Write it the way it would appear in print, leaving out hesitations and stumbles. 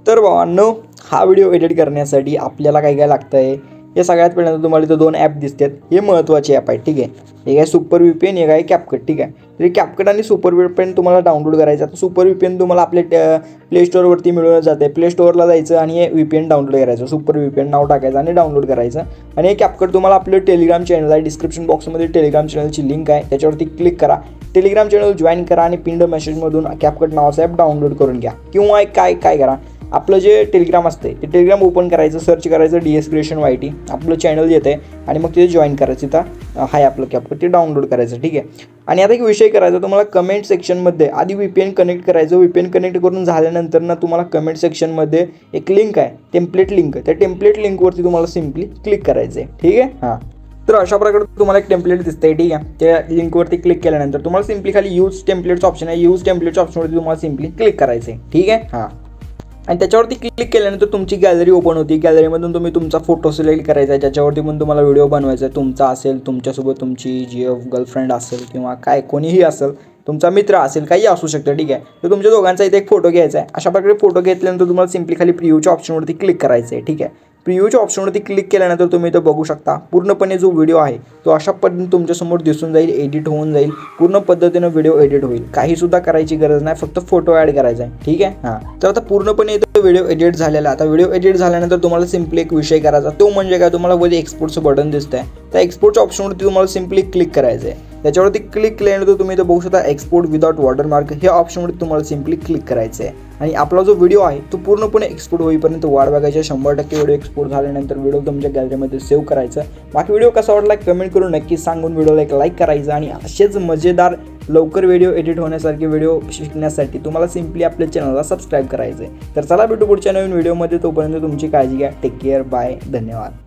तर भावांनो, हा व्हिडिओ एडिट करण्यासाठी आपल्याला काय काय लागतं आहे हे सगळ्यात पहिल्यांदा तुम्हाला इथं दोन ॲप दिसतात. हे महत्त्वाचे ॲप आहे, ठीक आहे. एक आहे सुपर VPN, एक आहे कॅपकट, ठीक आहे. तर कॅपकट आणि सुपर VPN तुम्हाला डाउनलोड करायचं. आता सुपर VPN तुम्हाला आपल्या प्ले स्टोअरवरती मिळून जाते. प्ले स्टोअरला जायचं आणि हे VPN डाउनलोड करायचं. सुपर VPN नाव टाकायचं आणि डाउनलोड करायचं. आणि हे कॅपकट तुम्हाला आपलं टेलिग्राम चॅनल आहे, डिस्क्रिप्शन बॉक्समध्ये टेलिग्राम चॅनलची लिंक आहे, त्याच्यावरती क्लिक करा. टेलिग्राम चॅनल जॉईन करा आणि पिंड मेसेजमधून कॅपकट नावाचा ॲप डाउनलोड करून घ्या. किंवा काय करा, आपलं जे टेलिग्राम असते ते टेलिग्राम ओपन करायचं, सर्च करायचं DS क्रिएशन YT, आपलं चॅनल येतं आहे आणि मग तिथे जॉईन करायचं. तिथं हाय आपलं कॅपकट, ते डाउनलोड करायचं, ठीक आहे. आणि आता एक विषय करायचा तुम्हाला, कमेंट सेक्शनमध्ये आधी VPN कनेक्ट करायचं. VPN कनेक्ट करून झाल्यानंतर ना तुम्हाला कमेंट सेक्शनमध्ये एक लिंक आहे, टेम्पलेट लिंक. त्या टेम्पलेट लिंकवरती तुम्हाला सिम्पली क्लिक करायचं आहे, ठीक आहे. हां, तर अशा प्रकारे तुम्हाला एक टेम्पलेट दिसतंय, ठीक आहे. त्या लिंकवरती क्लिक केल्यानंतर तुम्हाला सिम्पली खाली यूज टेम्पलेटचं ऑप्शन आहे. यूज टेम्पलेटच्या ऑप्शनवरती तुम्हाला सिम्पली क्लिक करायचं आहे, ठीक आहे. हां, आणि त्याच्यावरती क्लिक केल्यानंतर तुमची गॅलरी ओपन होती. गॅलरीमधून तुम्ही तुमचा फोटो सिलेक्ट करायचा आहे, ज्याच्यावरती पण तुम्हाला व्हिडिओ बनवायचा आहे. तुमचा असेल, तुमच्यासोबत तुमची जी गर्लफ्रेंड असेल किंवा काय कोणीही असेल, तुमचा मित्र असेल, काही असू शकतं, ठीक आहे. तर तुमच्या दोघांचा इथे एक फोटो घ्यायचा आहे. अशा प्रकारे फोटो घेतल्यानंतर तुम्हाला सिम्पली खाली प्रिव्ह्यूच्या ऑप्शनवरती क्लिक करायचं आहे, ठीक आहे. प्रिव्ह्यूच्या ऑप्शनवरती क्लिक केल्यानंतर तुम्ही इथं बघू शकता पूर्णपणे जो व्हिडिओ आहे तो अशा पद्धतीने तुमच्यासमोर दिसून जाईल, एडिट होऊन जाईल. पूर्ण पद्धतीनं व्हिडिओ एडिट होईल. काहीसुद्धा करायची गरज नाही, फक्त फोटो ॲड करायचा आहे, ठीक आहे. हां, तर आता पूर्णपणे इथं व्हिडिओ एडिट झालेला. आता व्हिडिओ एडिट झाल्यानंतर तुम्हाला सिम्पली एक विषय करायचा, तो म्हणजे काय, तुम्हाला वर एक्सपोर्टचं बटन दिसतंय. त्या एक्सपोर्टच्या ऑप्शनवरती तुम्हाला सिम्पली क्लिक करायचं आहे. त्याच्यावरती क्लिक केल्यानंतर तुम्ही इथं बघू शकता एक्सपोर्ट विदाउट वॉटरमार्क, हे ऑप्शनवरती तुम्हाला सिम्पली क्लिक करायचं आहे. आणि आपला जो व्हिडिओ आहे तो पूर्णपणे एक्सपोर्ट होईपर्यंत वाट बघायची. 100% व्हिडिओ एक्सपोर्ट झाल्यानंतर व्हिडिओ तुमच्या गॅलरीमध्ये सेव्ह करायचं. बाकी व्हिडिओ कसा वाटला कमेंट करून नक्की सांगून व्हिडिओला एक लाईक करायचं. आणि असेच मजेदार लवकर व्हिडिओ एडिट होण्यासारखे व्हिडिओ शिकण्यासाठी तुम्हाला सिम्पली आपल्या चॅनलला सबस्क्राईब करायचं आहे. तर चला भेटू पुढच्या नवीन व्हिडिओमध्ये. तोपर्यंत तुमची काळजी घ्या. टेक केअर, बाय, धन्यवाद.